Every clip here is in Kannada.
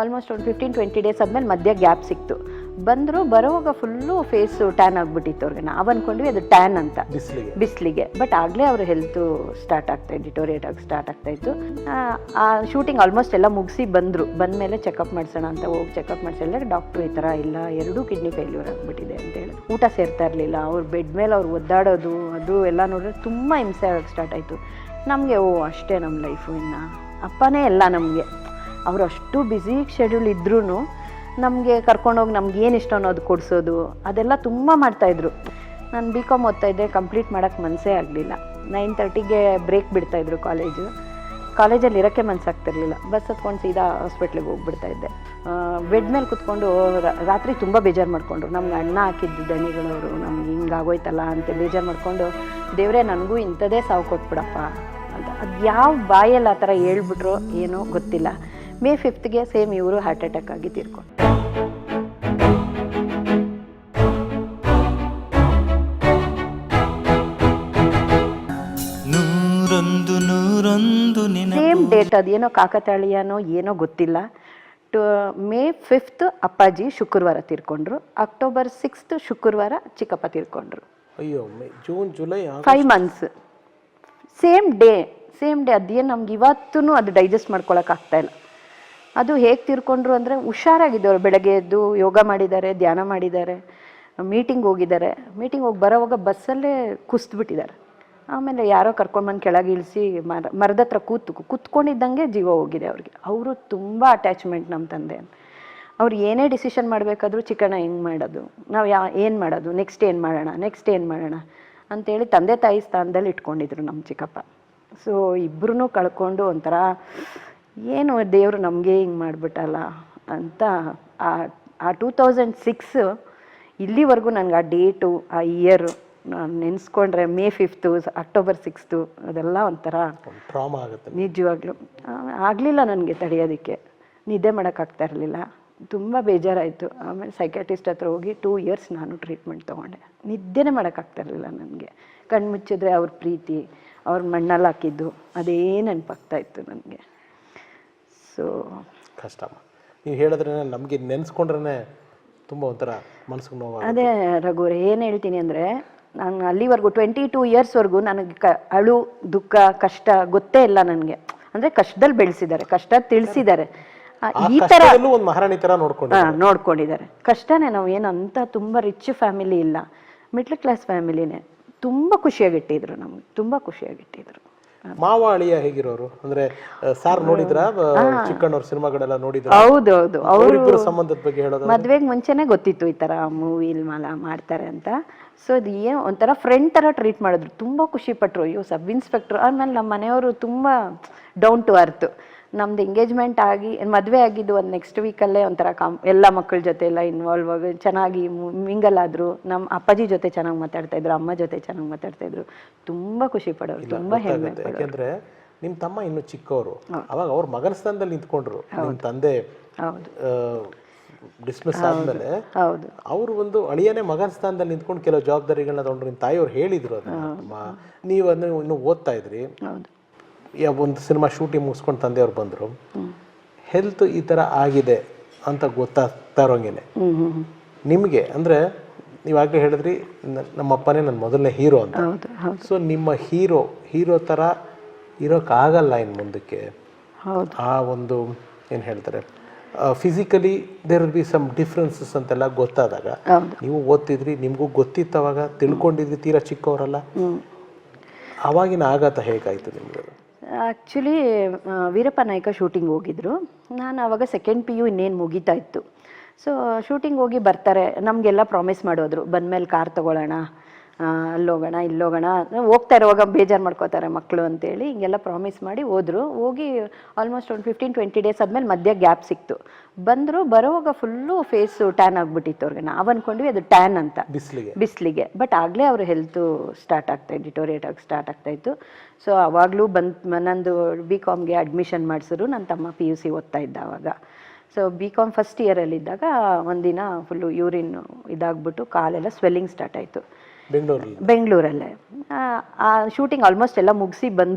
ಆಲ್ಮೋಸ್ಟ್ ಒಂದು 15-20 ಡೇಸ್ ಆದಮೇಲೆ ಮಧ್ಯ ಗ್ಯಾಪ್ ಸಿಕ್ತು. ಬಂದರು, ಬರೋವಾಗ ಫುಲ್ಲು ಫೇಸು ಟ್ಯಾನ್ ಆಗಿಬಿಟ್ಟಿತ್ತು ಅವ್ರಿಗೆ. ನಾವು ಅಂದ್ಕೊಂಡ್ವಿ ಅದು ಟ್ಯಾನ್ ಅಂತ ಬಿಸಿಲಿಗೆ. ಬಟ್ ಆಗಲೇ ಅವ್ರ ಹೆಲ್ತು ಸ್ಟಾರ್ಟ್ ಆಗ್ತಾಯಿತ್ತು, ಡಿಟೋರಿಯೇಟ್ ಆಗಿ ಸ್ಟಾರ್ಟ್ ಆಗ್ತಾಯಿತ್ತು. ಆ ಶೂಟಿಂಗ್ ಆಲ್ಮೋಸ್ಟ್ ಎಲ್ಲ ಮುಗಿಸಿ ಬಂದಮೇಲೆ ಚೆಕಪ್ ಮಾಡಿಸೋಣ ಅಂತ ಹೋಗಿ ಚೆಕಪ್ ಮಾಡಿಸಿದಾಗ ಡಾಕ್ಟ್ರು ಈ ಥರ ಇಲ್ಲ, 2 ಕಿಡ್ನಿ ಫೇಲ್ಯೂರ್ ಆಗಿಬಿಟ್ಟಿದೆ ಅಂತೇಳಿ. ಊಟ ಸೇರ್ತಾ ಇರಲಿಲ್ಲ, ಅವ್ರ ಬೆಡ್ ಮೇಲೆ ಅವ್ರು ಒದ್ದಾಡೋದು ಅದು ಎಲ್ಲ ನೋಡಿದ್ರೆ ತುಂಬ ಹಿಂಸೆ ಆಗೋಕ್ಕೆ ಸ್ಟಾರ್ಟ್ ಆಯಿತು ನಮಗೆ. ಅಷ್ಟೇ ನಮ್ಮ ಲೈಫು, ಇನ್ನು ಅಪ್ಪನೇ ಎಲ್ಲ ನಮಗೆ. ಅವರು ಅಷ್ಟು ಬ್ಯುಸಿ ಶೆಡ್ಯೂಲ್ ಇದ್ರೂ ನಮಗೆ ಕರ್ಕೊಂಡೋಗಿ ನಮ್ಗೆ ಏನು ಇಷ್ಟ ಅನ್ನೋದು ಕೊಡಿಸೋದು ಅದೆಲ್ಲ ತುಂಬ ಮಾಡ್ತಾಯಿದ್ರು. ನಾನು BCom ಓದ್ತಾಯಿದ್ದೆ, ಕಂಪ್ಲೀಟ್ ಮಾಡೋಕ್ಕೆ ಮನಸ್ಸೇ ಆಗಲಿಲ್ಲ. 9:30ಗೆ ಬ್ರೇಕ್ ಬಿಡ್ತಾಯಿದ್ರು ಕಾಲೇಜಲ್ಲಿ ಇರೋಕ್ಕೆ ಮನಸ್ಸಾಗ್ತಿರ್ಲಿಲ್ಲ. ಬಸ್ ಹತ್ಕೊಂಡು ಸೀದಾ ಹಾಸ್ಪಿಟ್ಲಿಗೆ ಹೋಗ್ಬಿಡ್ತಾಯಿದ್ದೆ. ಬೆಡ್ ಮೇಲೆ ಕುತ್ಕೊಂಡು ರಾತ್ರಿ ತುಂಬ ಬೇಜಾರು ಮಾಡಿಕೊಂಡ್ರು. ನಮ್ಗೆ ಅಣ್ಣ ಹಾಕಿದ್ದು ದಣಿಗಳವರು ನಮ್ಗೆ ಹಿಂಗಾಗೋಯ್ತಲ್ಲ ಅಂತ ಬೇಜಾರು ಮಾಡಿಕೊಂಡು, ದೇವರೇ ನನಗೂ ಇಂಥದ್ದೇ ಸಾವು ಕೊಟ್ಬಿಡಪ್ಪ ಅಂತ. ಅದು ಯಾವ ಬಾಯಲ್ಲಿ ಆ ಥರ ಹೇಳ್ಬಿಟ್ರೋ ಏನೋ ಗೊತ್ತಿಲ್ಲ. May 5ಗೆ ಸೇಮ್ ಇವರು ಹಾರ್ಟ್ ಅಟ್ಯಾಕ್ ಆಗಿ ತೀರ್ಕೊಂಡು. ಸೇಮ್ ಡೇಟ್, ಅದೇನೋ ಕಾಕತಾಳೀಯನೋ ಏನೋ ಗೊತ್ತಿಲ್ಲ. May 5 ಅಪ್ಪಾಜಿ ಶುಕ್ರವಾರ ತೀರ್ಕೊಂಡ್ರು. October 6 ಶುಕ್ರವಾರ ಚಿಕ್ಕಪ್ಪ ತೀರ್ಕೊಂಡ್ರು. ಅಯ್ಯೋ, June July 5 months same day. ಅದೇನು ನಮ್ಗೆ ಇವತ್ತೂ ಅದು ಡೈಜೆಸ್ಟ್ ಮಾಡ್ಕೊಳಕ್ಕಾಗ್ತಾಯಿಲ್ಲ. ಅದು ಹೇಗೆ ತೀರ್ಕೊಂಡ್ರು ಅಂದರೆ, ಹುಷಾರಾಗಿದ್ದವರು. ಬೆಳಗ್ಗೆ ಎದ್ದು ಯೋಗ ಮಾಡಿದ್ದಾರೆ, ಧ್ಯಾನ ಮಾಡಿದ್ದಾರೆ, ಮೀಟಿಂಗ್ ಹೋಗಿದ್ದಾರೆ. ಮೀಟಿಂಗ್ ಹೋಗಿ ಬರೋವಾಗ ಬಸ್ಸಲ್ಲೇ ಕುಸಿದ್ಬಿಟ್ಟಿದ್ದಾರೆ. ಆಮೇಲೆ ಯಾರೋ ಕರ್ಕೊಂಡ್ಬಂದು ಕೆಳಗೆ ಇಳಿಸಿ ಮರದ ಹತ್ರ ಕೂತ್ಕೊಂಡಿದ್ದಂಗೆ ಜೀವ ಹೋಗಿದೆ ಅವ್ರಿಗೆ. ಅವರು ತುಂಬ ಅಟ್ಯಾಚ್ಮೆಂಟ್ ನಮ್ಮ ತಂದೆ. ಅವ್ರು ಏನೇ ಡಿಸಿಷನ್ ಮಾಡಬೇಕಾದ್ರೂ ಚಿಕನ ಹೆಂಗೆ ಮಾಡೋದು, ನಾವು ಏನು ಮಾಡೋದು, ನೆಕ್ಸ್ಟ್ ಏನು ಮಾಡೋಣ ಅಂಥೇಳಿ ತಂದೆ ತಾಯಿ ಸ್ಥಾನದಲ್ಲಿ ಇಟ್ಕೊಂಡಿದ್ರು ನಮ್ಮ ಚಿಕ್ಕಪ್ಪ. ಸೊ ಇಬ್ಬರೂ ಕಳ್ಕೊಂಡು ಒಂಥರ ಏನು ದೇವರು ನಮಗೆ ಹಿಂಗೆ ಮಾಡಿಬಿಟ್ಟಲ್ಲ ಅಂತ. ಆ 2006 ಇಲ್ಲಿವರೆಗೂ ನನಗೆ ಆ ಡೇಟು, ಆ ಇಯರು ನಾನು ನೆನೆಸ್ಕೊಂಡ್ರೆ May 5, October 6 ಅದೆಲ್ಲ ಒಂಥರ ಟ್ರಾಮಾ ಆಗುತ್ತೆ ನಿಜವಾಗ್ಲೂ. ಆಗಲಿಲ್ಲ ನನಗೆ ತಡೆಯೋದಕ್ಕೆ, ನಿದ್ದೆ ಮಾಡೋಕ್ಕಾಗ್ತಾ ಇರಲಿಲ್ಲ, ತುಂಬ ಬೇಜಾರಾಯಿತು. ಆಮೇಲೆ ಸೈಕ್ಯಾಟ್ರಿಸ್ಟ್ ಹತ್ರ ಹೋಗಿ 2 ಇಯರ್ಸ್ ನಾನು ಟ್ರೀಟ್ಮೆಂಟ್ ತೊಗೊಂಡೆ. ನಿದ್ದೆನೇ ಮಾಡೋಕ್ಕಾಗ್ತಾ ಇರಲಿಲ್ಲ ನನಗೆ. ಕಣ್ಣು ಮುಚ್ಚಿದ್ರೆ ಅವ್ರ ಪ್ರೀತಿ, ಅವ್ರ ಮಣ್ಣಲ್ಲಿ ಹಾಕಿದ್ದು ಅದೇ ನೆನಪಾಗ್ತಾ ಇತ್ತು ನನಗೆ. ಸೊ ಕಷ್ಟಮ್ಮ, ನೀವು ಹೇಳಿದ್ರೆ ನಮಗೆ ನೆನೆಸ್ಕೊಂಡ್ರೆ ತುಂಬ ಒಂಥರ ಮನಸ್ಸಿಗೆ ನೋವು. ಅದೇ ರಘುವರೇ, ಏನು ಹೇಳ್ತೀನಿ ಅಂದರೆ, ನಾನು ಅಲ್ಲಿವರೆಗೂ 22 ಇಯರ್ಸ್ವರೆಗೂ ನನಗೆ ಅಳು, ದುಃಖ, ಕಷ್ಟ ಗೊತ್ತೇ ಇಲ್ಲ ನನಗೆ. ಅಂದರೆ ಕಷ್ಟದಲ್ಲಿ ಬೆಳೆಸಿದ್ದಾರೆ, ಕಷ್ಟ ತಿಳಿಸಿದ್ದಾರೆ. ಈ ಥರ ಒಂದು ಮಹಾರಾಣಿ ಥರ ನೋಡ್ಕೊಂಡಿದ್ದಾರೆ. ಕಷ್ಟನೇ, ನಾವು ಏನಂತ ತುಂಬ ರಿಚ್ ಫ್ಯಾಮಿಲಿ ಇಲ್ಲ, ಮಿಡ್ಲ್ ಕ್ಲಾಸ್ ಫ್ಯಾಮಿಲಿನೇ. ತುಂಬ ಖುಷಿಯಾಗಿಟ್ಟಿದ್ರು, ನಮ್ಗೆ ತುಂಬ ಖುಷಿಯಾಗಿಟ್ಟಿದ್ರು. ಮಾವ ಅಳಿಯ ಹೇಗಿರೋರು ಅಂದ್ರೆ ಸಾರ್ ನೋಡಿದ್ರ ಚಿಕ್ಕಣ್ಣವ್ರ ಸಿನಿಮಾಗಳೆಲ್ಲ ನೋಡಿದ್ರ? ಹೌದೌದು, ಅವರಿಬ್ಬರ ಸಂಬಂಧದ ಬಗ್ಗೆ ಹೇಳೋದು ಮದ್ವೆಗೆ ಮುಂಚೆನೆ ಗೊತ್ತಿತ್ತು ಈ ತರ ಮೂವಿ ಮಾಡ್ತಾರೆ ಅಂತ. ಸೊ ಅದು ಏನು ಒಂಥರ ಫ್ರೆಂಡ್ ತರ ಟ್ರೀಟ್ ಮಾಡಿದ್ರು, ತುಂಬಾ ಖುಷಿ ಪಟ್ರು. ಅಯ್ಯೋ ಸಬ್ ಇನ್ಸ್ಪೆಕ್ಟರ್. ಆಮೇಲೆ ನಮ್ಮ ಮನೆಯವರು ತುಂಬಾ ಡೌನ್ ಟು ಅರ್ತ್. ನಮ್ದು ಎಂಗೇಜ್ಮೆಂಟ್ ಆಗಿ ಮದುವೆ ಆಗಿದ್ದು ಒಂದು ನೆಕ್ಸ್ಟ್ ವೀಕಲ್ಲೇ ಒಂಥರ ಎಲ್ಲ ಮಕ್ಕಳ ಜೊತೆ ಎಲ್ಲ ಇನ್ವಾಲ್ವ್ ಆಗಿ ಚೆನ್ನಾಗಿ ಮಿಂಗಲ್ ಆದ್ರು. ನಮ್ಮ ಅಪ್ಪಾಜಿ ಜೊತೆ ಚೆನ್ನಾಗಿ ಮಾತಾಡ್ತಾ ಇದ್ರು, ಅಮ್ಮ ಜೊತೆ ಚೆನ್ನಾಗಿ ಮಾತಾಡ್ತಾ ಇದ್ರು. ತುಂಬಾ ಖುಷಿ ಪಡೋರು, ತುಂಬಾ ಹೆಮ್ಮೆ ಪಡೋರು. ಯಾಕೆಂದ್ರೆ ನಿಮ್ಮ ತಮ್ಮ ಇನ್ನು ಚಿಕ್ಕವರು, ಅವಾಗ ಅವ್ರ ಮಗನ ಸ್ಥಾನದಲ್ಲಿ ನಿಂತ್ಕೊಂಡ್ರು. ನಿಮ್ಮ ತಂದೆ ಡಿಸ್ಮಿಸ್ ಆದ್ಮೇಲೆ ಅವರು ಒಂದು ಅಳಿಯನೇ ಮಗನ ಸ್ಥಾನದಲ್ಲಿ ನಿಂತ್ಕೊಂಡು ಕೆಲವು ಜವಾಬ್ದಾರಿಗಳನ್ನ ತಗೊಂಡ್ರು. ನಿಮ್ಮ ತಾಯಿಯವ್ರು ಹೇಳಿದ್ರು ಅದನ್ನ. ನೀವು ಅದನ್ನ ಇನ್ನು ಓದ್ತಾ ಇದ್ರಿ, ಒಂದು ಸಿನಿಮಾ ಶೂಟಿಂಗ್ ಮುಗಿಸ್ಕೊಂಡು ತಂದೆಯವ್ರು ಬಂದರು. ಹೆಲ್ತ್ ಈ ಥರ ಆಗಿದೆ ಅಂತ ಗೊತ್ತಾಗ್ತಾ ಇರೋಂಗೇನೆ ನಿಮಗೆ, ಅಂದರೆ ನೀವಾಗಲೇ ಹೇಳಿದ್ರಿ ನಮ್ಮಪ್ಪನೇ ನನ್ನ ಮೊದಲನೇ ಹೀರೋ ಅಂತ. ಸೊ ನಿಮ್ಮ ಹೀರೋ ಥರ ಇರೋಕ್ಕಾಗಲ್ಲ ಇನ್ನು ಮುಂದಕ್ಕೆ. ಆ ಒಂದು ಏನು ಹೇಳ್ತಾರೆ, physically there will be some differences ಅಂತೆಲ್ಲ ಗೊತ್ತಾದಾಗ, ನೀವು ಓದ್ತಿದ್ರಿ, ನಿಮಗೂ ಗೊತ್ತಿತ್ತು, ಅವಾಗ ತಿಳ್ಕೊಂಡಿದ್ರಿ, ತೀರಾ ಚಿಕ್ಕವರಲ್ಲ, ಆವಾಗಿನ ಆಘಾತ ಹೇಗಾಯಿತು ನಿಮಗೆ? ಆ್ಯಕ್ಚುಲಿ ವೀರಪ್ಪ ನಾಯಕ ಶೂಟಿಂಗ್ ಹೋಗಿದ್ರು. ನಾನು ಆವಾಗ ಸೆಕೆಂಡ್ PU ಇನ್ನೇನು ಮುಗೀತಾ ಇತ್ತು. ಸೊ ಶೂಟಿಂಗ್ ಹೋಗಿ ಬರ್ತಾರೆ, ನಮಗೆಲ್ಲ ಪ್ರಾಮಿಸ್ ಮಾಡೋದ್ರು, ಬಂದಮೇಲೆ ಕಾರ್ ತೊಗೊಳ್ಳೋಣ, ಅಲ್ಲೋಗೋಣ ಇಲ್ಲೋಗೋಣ. ಹೋಗ್ತಾ ಇರುವಾಗ ಬೇಜಾರು ಮಾಡ್ಕೋತಾರೆ ಮಕ್ಕಳು ಅಂತೇಳಿ ಹಿಂಗೆಲ್ಲ ಪ್ರಾಮಿಸ್ ಮಾಡಿ ಹೋದರು. ಹೋಗಿ ಆಲ್ಮೋಸ್ಟ್ ಒಂದು 15-20 ಡೇಸ್ ಆದಮೇಲೆ ಮಧ್ಯ ಗ್ಯಾಪ್ ಸಿಕ್ತು. ಬಂದರು, ಬರೋವಾಗ ಫುಲ್ಲು ಫೇಸು ಟ್ಯಾನ್ ಆಗಿಬಿಟ್ಟಿತ್ತು ಅವ್ರಿಗೆ. ನಾವು ಅಂದ್ಕೊಂಡ್ವಿ ಅದು ಟ್ಯಾನ್ ಅಂತ ಬಿಸಿಲಿಗೆ. ಬಟ್ ಆಗಲೇ ಅವ್ರ ಹೆಲ್ತು ಸ್ಟಾರ್ಟ್ ಆಗ್ತಾಯಿತ್ತು, ಡಿಟೋರಿಯೇಟ್ ಆಗಿ ಸ್ಟಾರ್ಟ್ ಆಗ್ತಾಯಿತ್ತು. ಸೊ ಆವಾಗಲೂ ನಂದು BComಗೆ ಅಡ್ಮಿಷನ್ ಮಾಡಿಸಿದ್ರು. ನನ್ನ ತಮ್ಮ PUC ಓದ್ತಾ ಇದ್ದ ಆವಾಗ. ಸೊ BCom ಫಸ್ಟ್ ಇಯರಲ್ಲಿದ್ದಾಗ ಒಂದಿನ ಫುಲ್ಲು ಯೂರಿನ್ ಇದಾಗ್ಬಿಟ್ಟು ಕಾಲೆಲ್ಲ ಸ್ವೆಲ್ಲಿಂಗ್ ಸ್ಟಾರ್ಟ್ ಆಯಿತು. ಬೆಂಗಳೂರಲ್ಲೇ. ಆ ಶೂಟಿಂಗ್ ಆಲ್ಮೋಸ್ಟ್ ಎಲ್ಲ ಮುಗಿಸಿ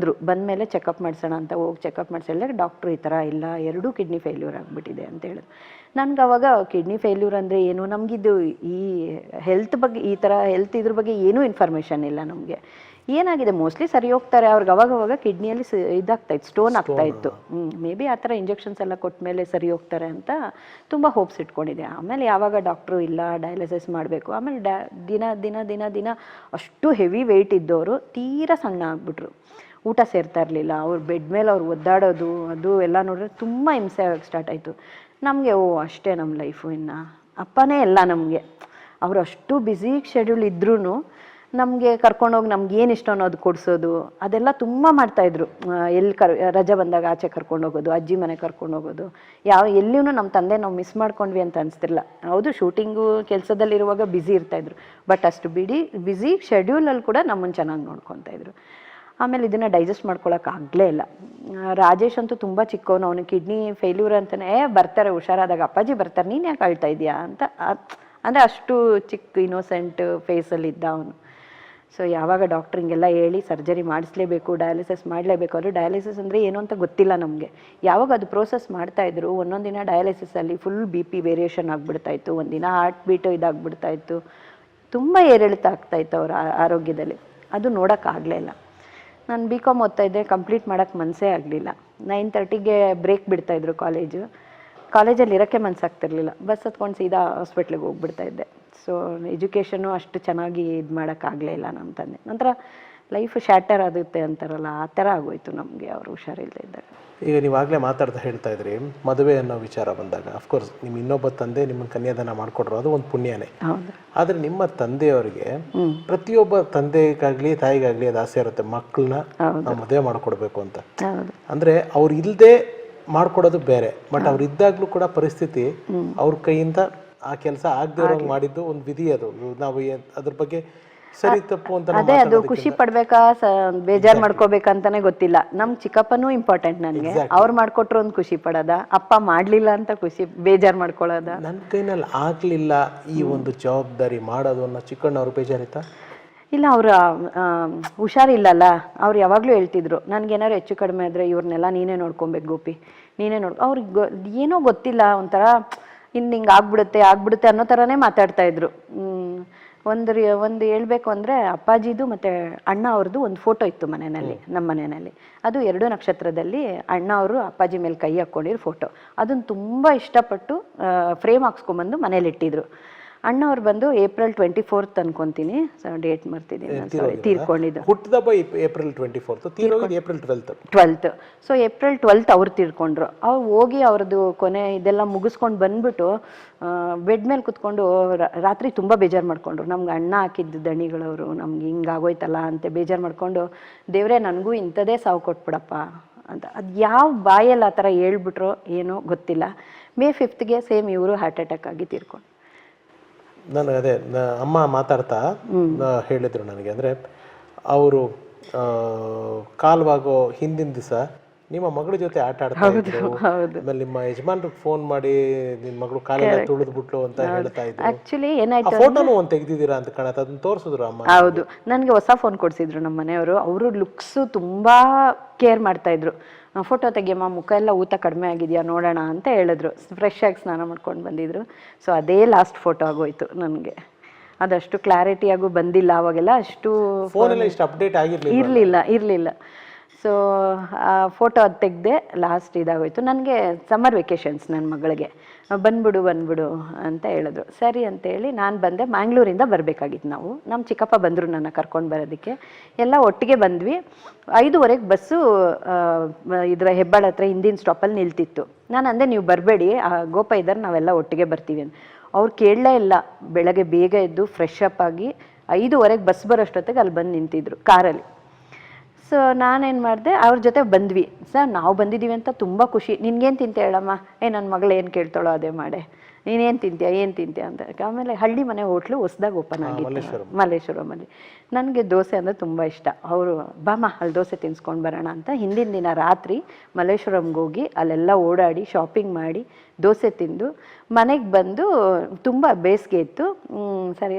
ಬಂದಮೇಲೆ ಚೆಕಪ್ ಮಾಡಿಸೋಣ ಅಂತ ಹೋಗಿ ಚೆಕಪ್ ಮಾಡಿಸಿದ್ರೆ ಡಾಕ್ಟ್ರು ಈ ಥರ ಇಲ್ಲ, 2 ಕಿಡ್ನಿ ಫೇಲ್ಯೂರ್ ಆಗಿಬಿಟ್ಟಿದೆ ಅಂತ ಹೇಳಿದ್ರು. ನನಗೆ ಅವಾಗ ಕಿಡ್ನಿ ಫೇಲ್ಯೂರ್ ಅಂದರೆ ಏನು, ನಮಗಿದು ಈ ಹೆಲ್ತ್ ಬಗ್ಗೆ ಈ ಥರ ಇದ್ರ ಬಗ್ಗೆ ಏನೂ ಇನ್ಫಾರ್ಮೇಷನ್ ಇಲ್ಲ ನಮಗೆ. ಏನಾಗಿದೆ ಮೋಸ್ಟ್ಲಿ ಸರಿ ಹೋಗ್ತಾರೆ, ಅವ್ರಿಗೆ ಅವಾಗವಾಗ ಕಿಡ್ನಿಯಲ್ಲಿ ಇದಾಗ್ತಾಯಿತ್ತು, ಸ್ಟೋನ್ ಆಗ್ತಾಯಿತ್ತು. ಮೇ ಬಿ ಆ ಥರ ಇಂಜೆಕ್ಷನ್ಸ್ ಎಲ್ಲ ಕೊಟ್ಟ ಮೇಲೆ ಸರಿ ಹೋಗ್ತಾರೆ ಅಂತ ತುಂಬ ಹೋಪ್ಸ್ ಇಟ್ಕೊಂಡಿದ್ದೆ. ಆಮೇಲೆ ಯಾವಾಗ ಡಾಕ್ಟ್ರು ಇಲ್ಲ ಡಯಾಲಿಸಿಸ್ ಮಾಡಬೇಕು, ಆಮೇಲೆ ದಿನ ದಿನ ದಿನ ದಿನ ಅಷ್ಟು ಹೆವಿ ವೆಯ್ಟ್ ಇದ್ದವರು ತೀರಾ ಸಣ್ಣ ಆಗಿಬಿಟ್ರು, ಊಟ ಸೇರ್ತಾ ಇರಲಿಲ್ಲ, ಅವ್ರು ಬೆಡ್ ಮೇಲೆ ಅವ್ರು ಒದ್ದಾಡೋದು ಅದು ಎಲ್ಲ ನೋಡಿದ್ರೆ ತುಂಬ ಹಿಂಸೆ ಆಗಕ್ಕೆ ಸ್ಟಾರ್ಟ್ ಆಯಿತು ನಮಗೆ. ಅಷ್ಟೇ ನಮ್ಮ ಲೈಫು, ಇನ್ನು ಅಪ್ಪನೇ ಎಲ್ಲ ನಮಗೆ. ಅವರು ಅಷ್ಟು ಬ್ಯುಸಿ ಶೆಡ್ಯೂಲ್ ಇದ್ರೂ ನಮಗೆ ಕರ್ಕೊಂಡೋಗಿ ನಮ್ಗೆ ಏನು ಇಷ್ಟ ಅನ್ನೋದು ಕೊಡಿಸೋದು ಅದೆಲ್ಲ ತುಂಬ ಮಾಡ್ತಾಯಿದ್ರು. ಎಲ್ಲಿ ರಜೆ ಬಂದಾಗ ಆಚೆ ಕರ್ಕೊಂಡೋಗೋದು, ಅಜ್ಜಿ ಮನೆ ಕರ್ಕೊಂಡೋಗೋದು, ಎಲ್ಲಿಯೂ ನಮ್ಮ ತಂದೆ ನಾವು ಮಿಸ್ ಮಾಡ್ಕೊಂಡ್ವಿ ಅಂತ ಅನಿಸ್ತಿಲ್ಲ. ಹೌದು ಶೂಟಿಂಗು ಕೆಲಸದಲ್ಲಿರುವಾಗ ಬ್ಯುಸಿ ಇರ್ತಾಯಿದ್ರು, ಬಟ್ ಅಷ್ಟು ಬ್ಯುಸಿ ಶೆಡ್ಯೂಲಲ್ಲಿ ಕೂಡ ನಮ್ಮನ್ನು ಚೆನ್ನಾಗಿ ನೋಡ್ಕೊತಾಯಿದ್ರು. ಆಮೇಲೆ ಇದನ್ನು ಡೈಜೆಸ್ಟ್ ಮಾಡ್ಕೊಳಕ್ಕಾಗಲೇ ಇಲ್ಲ. ರಾಜೇಶ್ ಅಂತೂ ತುಂಬ ಚಿಕ್ಕವನು, ಅವನು ಕಿಡ್ನಿ ಫೇಲ್ಯೂರ್ ಅಂತಲೇ ಬರ್ತಾರೆ ಹುಷಾರಾದಾಗ, ಅಪ್ಪಾಜಿ ಬರ್ತಾರೆ, ನೀನು ಯಾಕೆ ಅಳ್ತಾ ಇದೆಯಾ ಅಂತ. ಅಂದರೆ ಅಷ್ಟು ಚಿಕ್ಕ ಇನ್ನೋಸೆಂಟ್ ಫೇಸಲ್ಲಿದ್ದ ಅವನು. ಸೊ ಯಾವಾಗ ಡಾಕ್ಟ್ರ್ ಹಿಂಗೆಲ್ಲ ಹೇಳಿ ಸರ್ಜರಿ ಮಾಡಿಸ್ಲೇಬೇಕು, ಡಯಾಲಿಸಿಸ್ ಮಾಡಲೇಬೇಕು, ಅದು ಡಯಾಲಿಸಿಸ್ ಅಂದರೆ ಏನು ಅಂತ ಗೊತ್ತಿಲ್ಲ ನಮಗೆ. ಯಾವಾಗ ಅದು ಪ್ರೋಸೆಸ್ ಮಾಡ್ತಾಯಿದ್ರು, ಒಂದೊಂದು ದಿನ ಡಯಾಲಿಸಿಸಲ್ಲಿ ಫುಲ್ BP ವೇರಿಯೇಷನ್ ಆಗಿಬಿಡ್ತಾಯಿತ್ತು, ಒಂದಿನ ಹಾರ್ಟ್ ಬೀಟು ಇದಾಗ್ಬಿಡ್ತಾಯಿತ್ತು, ತುಂಬ ಏರಿಳಿತ ಆಗ್ತಾಯಿತ್ತು ಅವರ ಆರೋಗ್ಯದಲ್ಲಿ. ಅದು ನೋಡೋಕ್ಕಾಗಲೇ ಇಲ್ಲ. ನಾನು BCom ಓದ್ತಾಯಿದ್ದೆ, ಕಂಪ್ಲೀಟ್ ಮಾಡೋಕ್ಕೆ ಮನಸ್ಸೇ ಆಗಲಿಲ್ಲ. 9:30ಗೆ ಬ್ರೇಕ್ ಬಿಡ್ತಾಯಿದ್ರು ಕಾಲೇಜಲ್ಲಿ ಇರೋಕ್ಕೆ ಮನಸ್ಸಾಗ್ತಿರ್ಲಿಲ್ಲ, ಬಸ್ ಹತ್ಕೊಂಡು ಸೀದಾ ಹಾಸ್ಪಿಟ್ಲಿಗೆ ಹೋಗ್ಬಿಡ್ತಾಯಿದ್ದೆ. ಸೊ ಎಜುಕೇಷನು ಅಷ್ಟು ಚೆನ್ನಾಗಿ ಇದು ಮಾಡೋಕ್ಕಾಗಲೇ ಇಲ್ಲ ನಮ್ಮ ತಂದೆ. ನಂತರ ಲೈಫ್ ಶ್ಯಾಟರ್ ಆಗುತ್ತೆ ಅಂತಾರಲ್ಲ, ಆ ಥರ ಆಗೋಯ್ತು ನಮಗೆ ಅವರು ಹುಷಾರಿಲ್ಲದೆ ಇದ್ದಾಗ. ಈಗ ನೀವಾಗಲೇ ಹೇಳ್ತಾ ಇದ್ರಿ ಮದುವೆ ಅನ್ನೋ ವಿಚಾರ ಬಂದಾಗ, ಅಫ್ಕೋರ್ಸ್ ನಿಮ್ಮ ಇನ್ನೊಬ್ಬ ತಂದೆ ನಿಮ್ಮನ್ನು ಕನ್ಯಾದಾನ ಮಾಡಿಕೊಟ್ರು, ಅದು ಒಂದು ಪುಣ್ಯನೇ. ಆದರೆ ನಿಮ್ಮ ತಂದೆಯವರಿಗೆ ಪ್ರತಿಯೊಬ್ಬ ತಂದೆಗಾಗಲಿ ತಾಯಿಗಾಗಲಿ ಅದು ಆಸೆ ಇರುತ್ತೆ, ಮಕ್ಕಳನ್ನ ನಾವು ಮದುವೆ ಮಾಡಿಕೊಡ್ಬೇಕು ಅಂತ. ಅಂದರೆ ಅವ್ರು ಇಲ್ಲದೆ ಮಾಡ್ಕೊಡೋದು ಬೇರೆ, ಬಟ್ ಅವ್ರು ಇದ್ದಾಗಲೂ ಕೂಡ ಪರಿಸ್ಥಿತಿ ಅವ್ರ ಕೈಯಿಂದ ಆ ಕೆಲಸ ಆಗದೆ ಇರೋಂಗೆ ಮಾಡಿದ್ದು ಒಂದು ವಿಧಿ. ಅದು ನಾವು ಅದ್ರ ಬಗ್ಗೆ ಸರಿ ತಪ್ಪು ಅಂತ ಅದೇ ಅದು ಖುಷಿ ಪಡ್ಬೇಕಾ ಬೇಜಾರು ಮಾಡ್ಕೋಬೇಕಂತಾನೆ ಗೊತ್ತಿಲ್ಲ. ನಮ್ ಚಿಕ್ಕಪ್ಪನೂ ಇಂಪಾರ್ಟೆಂಟ್ ನನಗೆ, ಅವ್ರು ಮಾಡ್ಕೊಟ್ರು ಒಂದು ಖುಷಿ ಪಡೋದ, ಅಪ್ಪ ಮಾಡ್ಲಿಲ್ಲ ಅಂತ ಬೇಜಾರು ಮಾಡ್ಕೊಳ್ಳೋದ. ನನ್ನ ಕೈನಲ್ಲಿ ಆಗ್ಲಿಲ್ಲ ಈ ಒಂದು ಜವಾಬ್ದಾರಿ ಮಾಡೋದು ಅನ್ನೋ ಚಿಕ್ಕಣ್ಣವ್ರು ಬೇಜಾರಿತ್ತಾ? ಇಲ್ಲ, ಅವ್ರ ಹುಷಾರಿಲ್ಲಲ್ಲ, ಅವ್ರು ಯಾವಾಗಲೂ ಹೇಳ್ತಿದ್ರು ನನಗೇನಾದ್ರು ಹೆಚ್ಚು ಕಡಿಮೆ ಆದರೆ ಇವ್ರನ್ನೆಲ್ಲ ನೀನೇ ನೋಡ್ಕೊಬೇಕು ಗೋಪಿ, ನೀನೇ ಅವ್ರಿಗೆ ಏನೋ ಗೊತ್ತಿಲ್ಲ, ಒಂಥರ ಹಿಂಗೆ ಆಗ್ಬಿಡುತ್ತೆ ಅನ್ನೋ ಥರನೇ ಮಾತಾಡ್ತಾಯಿದ್ರು. ಒಂದು ಹೇಳ್ಬೇಕು ಅಂದರೆ ಅಪ್ಪಾಜಿದು ಮತ್ತು ಅಣ್ಣ ಅವ್ರದ್ದು ಒಂದು ಫೋಟೋ ಇತ್ತು ಮನೆಯಲ್ಲಿ, ನಮ್ಮ ಮನೆಯಲ್ಲಿ. ಅದು 2 ನಕ್ಷತ್ರದಲ್ಲಿ ಅಣ್ಣ ಅವರು ಅಪ್ಪಾಜಿ ಮೇಲೆ ಕೈ ಹಾಕ್ಕೊಂಡಿರೋ ಫೋಟೋ. ಅದನ್ನು ತುಂಬ ಇಷ್ಟಪಟ್ಟು ಫ್ರೇಮ್ ಹಾಕ್ಸ್ಕೊಂಬಂದು ಮನೇಲಿ ಇಟ್ಟಿದ್ರು. ಅಣ್ಣವ್ರು ಬಂದು April 24 ಅನ್ಕೊಂತೀನಿ, ಡೇಟ್ ಮರ್ತಿದ್ದೀನಿ, ತೀರ್ಕೊಂಡಿದ್ದು. ಹುಟ್ಟಿದಬ್ಬ April 24, ತೀರೋಗಿದ್ದು April 12. ಸೊ April 12 ಅವ್ರು ತೀರ್ಕೊಂಡ್ರು. ಅವ್ರು ಹೋಗಿ ಅವ್ರದ್ದು ಕೊನೆ ಇದೆಲ್ಲ ಮುಗಿಸ್ಕೊಂಡು ಬಂದ್ಬಿಟ್ಟು ಬೆಡ್ ಮೇಲೆ ಕುತ್ಕೊಂಡು ರಾತ್ರಿ ತುಂಬ ಬೇಜಾರು ಮಾಡ್ಕೊಂಡ್ರು. ನಮ್ಗೆ ಅಣ್ಣ ಹಾಕಿದ್ದು ದಣಿಗಳವರು, ನಮ್ಗೆ ಹಿಂಗಾಗೋಯ್ತಲ್ಲ ಅಂತ ಬೇಜಾರು ಮಾಡ್ಕೊಂಡು, ದೇವರೇ ನನಗೂ ಇಂಥದೇ ಸಾವು ಕೊಟ್ಬಿಡಪ್ಪ ಅಂತ. ಅದು ಯಾವ ಬಾಯಲ್ಲಿ ಆ ಥರ ಹೇಳ್ಬಿಟ್ರೋ ಏನೋ ಗೊತ್ತಿಲ್ಲ. May 5ಗೆ ಸೇಮ್ ಇವರು ಹಾರ್ಟ್ ಅಟ್ಯಾಕ್ ಆಗಿ ತೀರ್ಕೊಂಡು. ನಾನು ಅದೇ ಅಮ್ಮ ಮಾತಾಡ್ತಾ ಹೇಳಿದ್ರು ನನಗೆ, ಅಂದರೆ ಅವರು ಕಾಲ್ವಾಗೋ ಹಿಂದಿನ ದಿವಸ ನಿಮ್ಮ ಮಗಳ ಜೊತೆ ಆಟ ಆಡ್ತಾ ಇದ್ರು, ಆಮೇಲೆ ನಿಮ್ಮ ಯಜಮಾನ್ರಿಗೆ ಫೋನ್ ಮಾಡಿ ನಿನ್ನ ಮಗಳು ಕಾಲೆಲ್ಲ ತುಳಿದ್ಬಿಟ್ಲು ಅಂತ ಹೇಳ್ತಾ ಇದ್ರು. ಆಕ್ಚುಲಿ ಏನಾಯ್ತು, ಫೋಟೋನು ಒಂದು ತೆಗ್ದಿದ್ದೀರಾ ಅಂತ ಕಾಣತ್ತೆ, ಅದನ್ನ ತೋರಿಸಿದ್ರು ಅಮ್ಮ. ಹೌದು, ನನಗೆ ಹೊಸ ಫೋನ್ ಕೊಡಿಸಿದ್ರು ನಮ್ಮ ಮನೆಯವರು. ಅವರು ಲುಕ್ಸು ತುಂಬಾ ಕೇರ್ ಮಾಡ್ತಾ ಇದ್ರು. ಫೋಟೋ ತೆಗಿಯಮ್ಮ, ಮುಖ ಎಲ್ಲ ಊತ ಕಡಿಮೆ ಆಗಿದೆಯಾ ನೋಡೋಣ ಅಂತ ಹೇಳಿದ್ರು. ಫ್ರೆಶ್ ಆಗಿ ಸ್ನಾನ ಮಾಡ್ಕೊಂಡು ಬಂದಿದ್ರು. ಸೊ ಅದೇ ಲಾಸ್ಟ್ ಫೋಟೋ ಆಗೋಯ್ತು ನನಗೆ. ಅದಷ್ಟು ಕ್ಲಾರಿಟಿಯಾಗೂ ಬಂದಿಲ್ಲ ಅವಾಗೆಲ್ಲ, ಅಷ್ಟು ಫೋನೆಲ್ಲ ಇಷ್ಟು ಅಪ್ಡೇಟ್ ಇರಲಿಲ್ಲ. ಸೊ ಆ ಫೋಟೋ ಅದು ತೆಗೆದೆ, ಲಾಸ್ಟ್ ಇದಾಗೋಯ್ತು. ನನಗೆ ಸಮ್ಮರ್ ವೆಕೇಷನ್ಸ್ ನನ್ನ ಮಗಳಿಗೆ, ಬಂದ್ಬಿಡು ಅಂತ ಹೇಳಿದ್ರು. ಸರಿ ಅಂತೇಳಿ ನಾನು ಬಂದೆ. ಮ್ಯಾಂಗ್ಳೂರಿಂದ ಬರಬೇಕಾಗಿತ್ತು ನಾವು. ನಮ್ಮ ಚಿಕ್ಕಪ್ಪ ಬಂದರು ನನ್ನ ಕರ್ಕೊಂಡು ಬರೋದಕ್ಕೆ. ಎಲ್ಲ ಒಟ್ಟಿಗೆ ಬಂದ್ವಿ. 5:30ಗೆ ಬಸ್ಸು ಇದರ ಹೆಬ್ಬಾಳ ಹತ್ರ ಹಿಂದಿನ ಸ್ಟಾಪಲ್ಲಿ ನಿಲ್ತಿತ್ತು. ನಾನು ಅಂದೆ ನೀವು ಬರಬೇಡಿ, ಗೋಪ ಇದ್ದಾರೆ, ನಾವೆಲ್ಲ ಒಟ್ಟಿಗೆ ಬರ್ತೀವಿ ಅಂತ. ಅವ್ರು ಕೇಳಲೇ ಇಲ್ಲ. ಬೆಳಗ್ಗೆ ಬೇಗ ಎದ್ದು ಫ್ರೆಶ್ ಅಪ್ ಆಗಿ 5:30ಗೆ ಬಸ್ ಬರೋಷ್ಟೊತ್ತಿಗೆ ಅಲ್ಲಿ ಬಂದು ನಿಂತಿದ್ರು ಕಾರಲ್ಲಿ. ಸೊ ನಾನೇನು ಮಾಡಿದೆ, ಅವ್ರ ಜೊತೆ ಬಂದ್ವಿ. ಸರ್ ನಾವು ಬಂದಿದ್ದೀವಿ ಅಂತ ತುಂಬ ಖುಷಿ. ನಿನ್ಗೇನು ತಿಂತೆ ಹೇಳಮ್ಮ, ನನ್ನ ಮಗಳು ಏನು ಕೇಳ್ತಾಳೋ ಅದೇ ಮಾಡೆ, ನೀನೇನು ತಿಂತೀಯ ಏನು ತಿಂತೀಯ ಅಂತ. ಆಮೇಲೆ ಹಳ್ಳಿ ಮನೆ ಹೋಟ್ಲು ಹೊಸ್ದಾಗಿ ಓಪನ್ ಆಗಿತ್ತು ಮಲ್ಲೇಶ್ವರಮಲ್ಲಿ. ನನಗೆ ದೋಸೆ ಅಂದರೆ ತುಂಬ ಇಷ್ಟ. ಅವರು ಬಾಮ ಅಲ್ಲಿ ದೋಸೆ ತಿನ್ಸ್ಕೊಂಡು ಬರೋಣ ಅಂತ ಹಿಂದಿನ ದಿನ ರಾತ್ರಿ ಮಲ್ಲೇಶ್ವರಂಗೆ ಹೋಗಿ ಅಲ್ಲೆಲ್ಲ ಓಡಾಡಿ ಶಾಪಿಂಗ್ ಮಾಡಿ ದೋಸೆ ತಿಂದು ಮನೆಗೆ ಬಂದು, ತುಂಬ ಬೇಸಿಗೆ ಇತ್ತು. ಸರಿ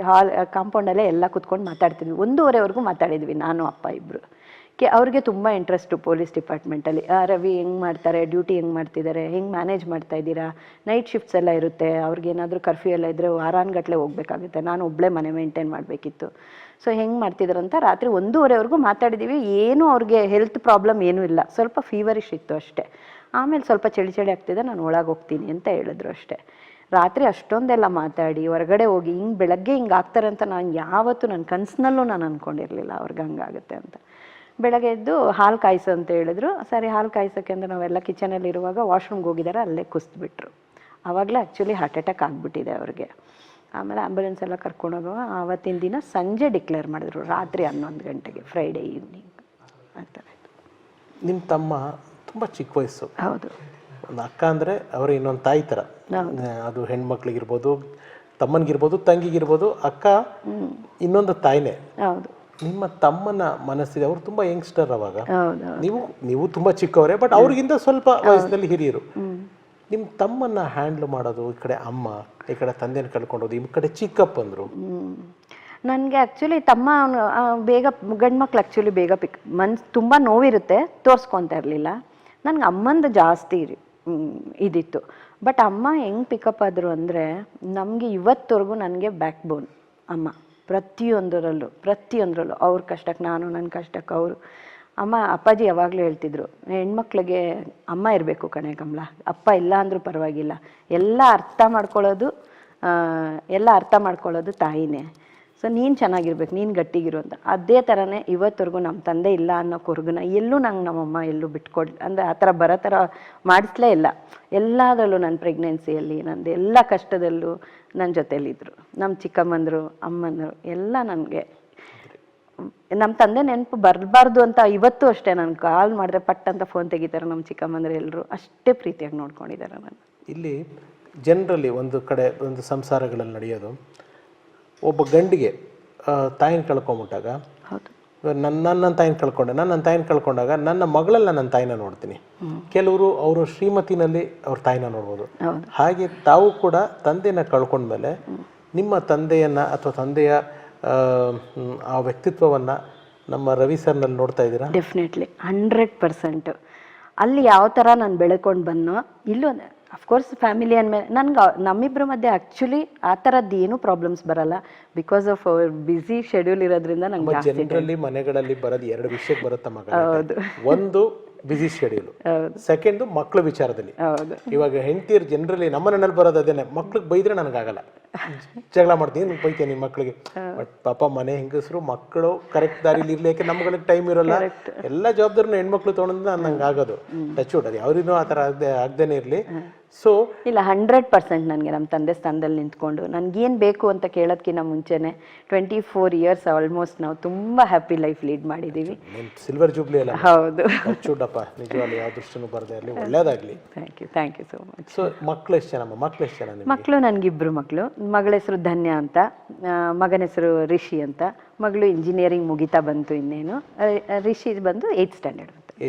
ಕಾಂಪೌಂಡಲ್ಲೇ ಎಲ್ಲ ಕುತ್ಕೊಂಡು ಮಾತಾಡ್ತಿದ್ವಿ. 1:30ವರೆಗೂ ಮಾತಾಡಿದ್ವಿ ನಾನು ಅಪ್ಪ ಇಬ್ಬರು. ಅವ್ರಿಗೆ ತುಂಬ ಇಂಟ್ರೆಸ್ಟು ಪೊಲೀಸ್ ಡಿಪಾರ್ಟ್ಮೆಂಟಲ್ಲಿ. ರವಿ ಹೆಂಗೆ ಮಾಡ್ತಾರೆ, ಡ್ಯೂಟಿ ಹೆಂಗೆ ಮಾಡ್ತಿದ್ದಾರೆ, ಹೆಂಗೆ ಮ್ಯಾನೇಜ್ ಮಾಡ್ತಾ ಇದ್ದೀರಾ, ನೈಟ್ ಶಿಫ್ಟ್ಸ್ ಎಲ್ಲ ಇರುತ್ತೆ, ಅವ್ರಿಗೇನಾದರೂ ಕರ್ಫ್ಯೂ ಎಲ್ಲ ಇದ್ದರೆ ವಾರಾನ್ಗಟ್ಟಲೆ ಹೋಗ್ಬೇಕಾಗುತ್ತೆ, ನಾನು ಒಬ್ಬಳೇ ಮನೆ ಮೇಂಟೈನ್ ಮಾಡಬೇಕಿತ್ತು. ಸೊ ಹೆಂಗೆ ಮಾಡ್ತಿದ್ದಾರಂತ ರಾತ್ರಿ 1:30ವರೆಗೂ ಮಾತಾಡಿದ್ದೀವಿ. ಏನೂ ಅವ್ರಿಗೆ ಹೆಲ್ತ್ ಪ್ರಾಬ್ಲಮ್ ಏನೂ ಇಲ್ಲ, ಸ್ವಲ್ಪ ಫೀವರಿಶ್ ಇತ್ತು ಅಷ್ಟೇ. ಆಮೇಲೆ ಸ್ವಲ್ಪ ಚಳಿ ಆಗ್ತಿದೆ, ನಾನು ಒಳಗೆ ಹೋಗ್ತೀನಿ ಅಂತ ಹೇಳಿದ್ರು ಅಷ್ಟೇ. ರಾತ್ರಿ ಅಷ್ಟೊಂದೆಲ್ಲ ಮಾತಾಡಿ ಹೊರಗಡೆ ಹೋಗಿ ಬೆಳಗ್ಗೆ ಹಿಂಗೆ ಆಗ್ತಾರೆ ಅಂತ ನಾನು ಯಾವತ್ತೂ ನನ್ನ ಕನಸಿನಲ್ಲೂ ನಾನು ಅಂದ್ಕೊಂಡಿರಲಿಲ್ಲ ಅವ್ರಿಗೆ ಹಂಗಾಗುತ್ತೆ ಅಂತ. ಬೆಳಗ್ಗೆ ಎದ್ದು ಹಾಲು ಕಾಯಿಸು ಅಂತ ಹೇಳಿದ್ರು. ಸರಿ ಹಾಲು ಕಾಯಿಸೋಕ್ಕೆ ಅಂದರೆ ನಾವೆಲ್ಲ ಕಿಚನಲ್ಲಿ ಇರುವಾಗ ವಾಶ್ರೂಮ್ಗೆ ಹೋಗಿದ್ದಾರೆ, ಅಲ್ಲೇ ಕುಸಿದ್ಬಿಟ್ರು. ಆವಾಗಲೇ ಆ್ಯಕ್ಚುಲಿ ಹಾರ್ಟ್ ಅಟ್ಯಾಕ್ ಆಗಿಬಿಟ್ಟಿದೆ ಅವ್ರಿಗೆ. ಆಮೇಲೆ ಆ್ಯಂಬುಲೆನ್ಸ್ ಎಲ್ಲ ಕರ್ಕೊಂಡೋಗುವ ಆವತ್ತಿನ ದಿನ ಸಂಜೆ ಡಿಕ್ಲೇರ್ ಮಾಡಿದ್ರು, ರಾತ್ರಿ 11 ಗಂಟೆಗೆ, ಫ್ರೈಡೇ ಈವ್ನಿಂಗ್ ಆ ಥರ. ನಿಮ್ಮ ತಮ್ಮ ತುಂಬ ಚಿಕ್ಕ ವಯಸ್ಸು. ಹೌದು. ಒಂದು ಅಕ್ಕ ಅಂದರೆ ಅವರ ಇನ್ನೊಂದು ತಾಯಿ ಥರ. ಅದು ಹೆಣ್ಮಕ್ಳಿಗಿರ್ಬೋದು, ತಮ್ಮನಿಗಿರ್ಬೋದು, ತಂಗಿಗಿರ್ಬೋದು, ಅಕ್ಕ ಇನ್ನೊಂದು ತಾಯಿನೇ. ಹೌದು. ನಿಮ್ಮ ತಮ್ಮನ ಮನಸ್ಸಿದೆ, ಅವರು ತುಂಬಾ ಯಂಗ್ಸ್ಟರ್ ಅವಾಗ. ನೀವು ತುಂಬಾ ಚಿಕ್ಕವರೇ, ಬಟ್ ಅವ್ರಿಗಿಂತ ಸ್ವಲ್ಪ ವಯಸ್ಸಿನಲ್ಲಿ ಹಿರಿಯರು. ನಿಮ್ಮ ತಮ್ಮನ್ನ ಹ್ಯಾಂಡ್ಲ್ ಮಾಡೋದು, ಈ ಕಡೆ ಅಮ್ಮ, ಈ ಕಡೆ ತಂದೆನ ಕಳ್ಕೊಂಡೋದು, ಈ ಕಡೆ ಚಿಕ್ಕಪ್ಪಂದ್ರು. ನನಗೆ ಆ್ಯಕ್ಚುಲಿ ತಮ್ಮ ಬೇಗ ಗಂಡು ಮಕ್ಳು ಆ್ಯಕ್ಚುಲಿ ಬೇಗ ತುಂಬ ನೋವಿರುತ್ತೆ, ತೋರಿಸ್ಕೊತಾ ಇರಲಿಲ್ಲ. ನನಗೆ ಅಮ್ಮಂದು ಜಾಸ್ತಿ ಇದಿತ್ತು. ಬಟ್ ಅಮ್ಮ ಹೆಂಗೆ ಪಿಕಪ್ ಆದರು ಅಂದರೆ, ನಮಗೆ ಇವತ್ತವರೆಗೂ ನನಗೆ ಬ್ಯಾಕ್ ಬೋನ್ ಅಮ್ಮ. ಪ್ರತಿಯೊಂದರಲ್ಲೂ ಅವ್ರ ಕಷ್ಟಕ್ಕೆ ನಾನು, ನನ್ನ ಕಷ್ಟಕ್ಕೆ ಅವರು. ಅಮ್ಮ ಅಪ್ಪಾಜಿ ಯಾವಾಗಲೂ ಹೇಳ್ತಿದ್ರು, ಹೆಣ್ಮಕ್ಳಿಗೆ ಅಮ್ಮ ಇರಬೇಕು ಕಣೆ ಕಮಲ, ಅಪ್ಪ ಇಲ್ಲ ಅಂದರೂ ಪರವಾಗಿಲ್ಲ, ಎಲ್ಲ ಅರ್ಥ ಮಾಡ್ಕೊಳ್ಳೋದು ತಾಯಿನೇ. ಸೊ ನೀನು ಚೆನ್ನಾಗಿರ್ಬೇಕು, ನೀನು ಗಟ್ಟಿಗಿರು ಅಂತ. ಅದೇ ಥರನೇ ಇವತ್ತವರೆಗೂ ನಮ್ಮ ತಂದೆ ಇಲ್ಲ ಅನ್ನೋ ಕೊರಗನ ಎಲ್ಲೂ ನಂಗೆ ನಮ್ಮಮ್ಮ ಎಲ್ಲೂ ಬಿಟ್ಕೊಡ್ ಅಂದರೆ ಆ ಥರ ಬರೋ ಥರ ಮಾಡಿಸ್ಲೇ ಇಲ್ಲ. ಎಲ್ಲದರಲ್ಲೂ ನನ್ನ ಪ್ರೆಗ್ನೆನ್ಸಿಯಲ್ಲಿ, ನಂದು ಎಲ್ಲ ಕಷ್ಟದಲ್ಲೂ ನನ್ನ ಜೊತೆಯಲ್ಲಿದ್ದರು. ನಮ್ಮ ಚಿಕ್ಕಮ್ಮಂದರು, ಅಮ್ಮಂದರು ಎಲ್ಲ ನನಗೆ. ನಮ್ಮ ತಂದೆ ನೆನಪು ಬರಬಾರ್ದು ಅಂತ ಇವತ್ತು ಅಷ್ಟೇ, ನಾನು ಕಾಲ್ ಮಾಡಿದ್ರೆ ಪಟ್ ಅಂತ ಫೋನ್ ತೆಗಿತಾರೆ ನಮ್ಮ ಚಿಕ್ಕಮ್ಮಂದರು. ಎಲ್ಲರೂ ಅಷ್ಟೇ ಪ್ರೀತಿಯಾಗಿ ನೋಡ್ಕೊಂಡಿದ್ದಾರೆ ನಾನು. ಇಲ್ಲಿ ಜನರಲ್ಲಿ ಒಂದು ಕಡೆ ಒಂದು ಸಂಸಾರಗಳಲ್ಲಿ ನಡೆಯೋದು, ಒಬ್ಬ ಗಂಡಿಗೆ ತಾಯಿನ ಕಳ್ಕೊಂಬಿಟ್ಟಾಗ, ನನ್ನ ತಾಯಿನ ಕಳ್ಕೊಂಡೆ, ನನ್ನ ತಾಯಿನ ಕಳ್ಕೊಂಡಾಗ ನನ್ನ ಮಗಳಲ್ಲಿ ನನ್ನ ತಾಯಿನ ನೋಡ್ತೀನಿ. ಕೆಲವರು ಅವರು ಶ್ರೀಮತಿನಲ್ಲಿ ಅವ್ರ ತಾಯಿನ ನೋಡ್ಬೋದು. ಹಾಗೆ ತಾವು ಕೂಡ ತಂದೆನ ಕಳ್ಕೊಂಡ್ಮೇಲೆ ನಿಮ್ಮ ತಂದೆಯನ್ನ ಅಥವಾ ತಂದೆಯ ಆ ವ್ಯಕ್ತಿತ್ವವನ್ನು ನಮ್ಮ ರವಿ ಸರ್ನಲ್ಲಿ ನೋಡ್ತಾ ಇದ್ದೀರಾ? ಡೆಫಿನೆಟ್ಲಿ 100%. ಅಲ್ಲಿ ಯಾವ ಥರ ನಾನು ಬೆಳ್ಕೊಂಡು ಬಂದೋ ಇಲ್ಲೂ ಅಫ್ಕೋರ್ಸ್ ಫ್ಯಾಮಿಲಿ ಅಂದಮೇಲೆ ನನಗೆ ನಮ್ಮಿಬ್ಬರ ಮಧ್ಯೆ ಆ್ಯಕ್ಚುಲಿ ಆ ಥರದ್ದು ಏನೂ ಪ್ರಾಬ್ಲಮ್ಸ್ ಬರಲ್ಲ. ಬಿಕಾಸ್ ಆಫ್ ಬ್ಯುಸಿ ಶೆಡ್ಯೂಲ್ ಇರೋದ್ರಿಂದ ನಂಗೆ ಜನರಲ್ಲಿ ಮನೆಗಳಲ್ಲಿ ಬರೋದು 2 ವಿಷಯಕ್ಕೆ ಬರುತ್ತೆ ಮಗ. ಒಂದು ಬಿಸಿ ಶೆಡ್ಯೂಲ್, ಸೆಕೆಂಡ್ ಮಕ್ಳ ವಿಚಾರದಲ್ಲಿ. ಇವಾಗ ಹೆಂಡತಿಯರು ಜನರಲಿ ನಮ್ಮ ಮನೆಯಲ್ಲಿ ಬರೋದು ಅದೇನೆ, ಮಕ್ಳಿಗೆ ಬೈದ್ರೆ ನನಗಾಗಲ್ಲ, ಜಗಳ ಮಾಡ್ತೀನಿ, ಬೈತೀನಿ ನಿಮ್ಮ ಮಕ್ಳಿಗೆ. ಬಟ್ ಪಾಪ ಮನೆ ಹೆಂಗಸರು ಮಕ್ಕಳು ಕರೆಕ್ಟ್ ದಾರಿಲಿ ಇರ್ಲಿ, ಯಾಕೆ ನಮ್ಗಳಿಗೆ ಟೈಮ್ ಇರೋಲ್ಲ, ಎಲ್ಲ ಜವಾಬ್ದಾರಿನ ಹೆಣ್ಮಕ್ಳು ತೊಗೊಂಡ್ರೆ ನಂಗೆ ಆಗೋದು ಟಚ್ ವುಡ್. ಅದು ಯಾವ್ರಿಗೂ ಆ ಥರ ಆಗದೇನೆ ಇರಲಿ. ಸೊ ಇಲ್ಲ 100% ನನಗೆ ನಮ್ಮ ತಂದೆ ಸ್ಥಾನದಲ್ಲಿ ನಿಂತ್ಕೊಂಡು ನನಗೇನು ಬೇಕು ಅಂತ ಕೇಳೋದಕ್ಕಿಂತ ಮುಂಚೆನೆ 24 ಇಯರ್ಸ್ ಆಲ್ಮೋಸ್ಟ್ ನಾವು ತುಂಬ ಹ್ಯಾಪಿ ಲೈಫ್ ಲೀಡ್ ಮಾಡಿದ್ದೀವಿ. ಸಿಲ್ವರ್ ಜೂಬ್ಲಿ ಅಲ್ಲ? ಹೌದು. ಚೂಡಪ್ಪ, ನಿಜವಾಗ್ಲೂ ಯಾವ ದೃಷ್ಟಿನೂ ಬರದೇ ಇರಲಿ, ಒಳ್ಳೇದಾಗಲಿ. Thank you so much. So ಮಕ್ಳು ಎಷ್ಟು ಜನ? ಮಕ್ಕಳು ನನಗಿಬ್ಬರು ಮಕ್ಕಳು. ಮಗಳ ಹೆಸರು ಧನ್ಯ ಅಂತ, ಮಗನ ಹೆಸರು ರಿಷಿ ಅಂತ. ಮಗಳು ಇಂಜಿನಿಯರಿಂಗ್ ಮುಗಿತಾ ಬಂತು, ಇನ್ನೇನು. ರಿಷಿ ಬಂದು 8th ಸ್ಟ್ಯಾಂಡರ್ಡ್.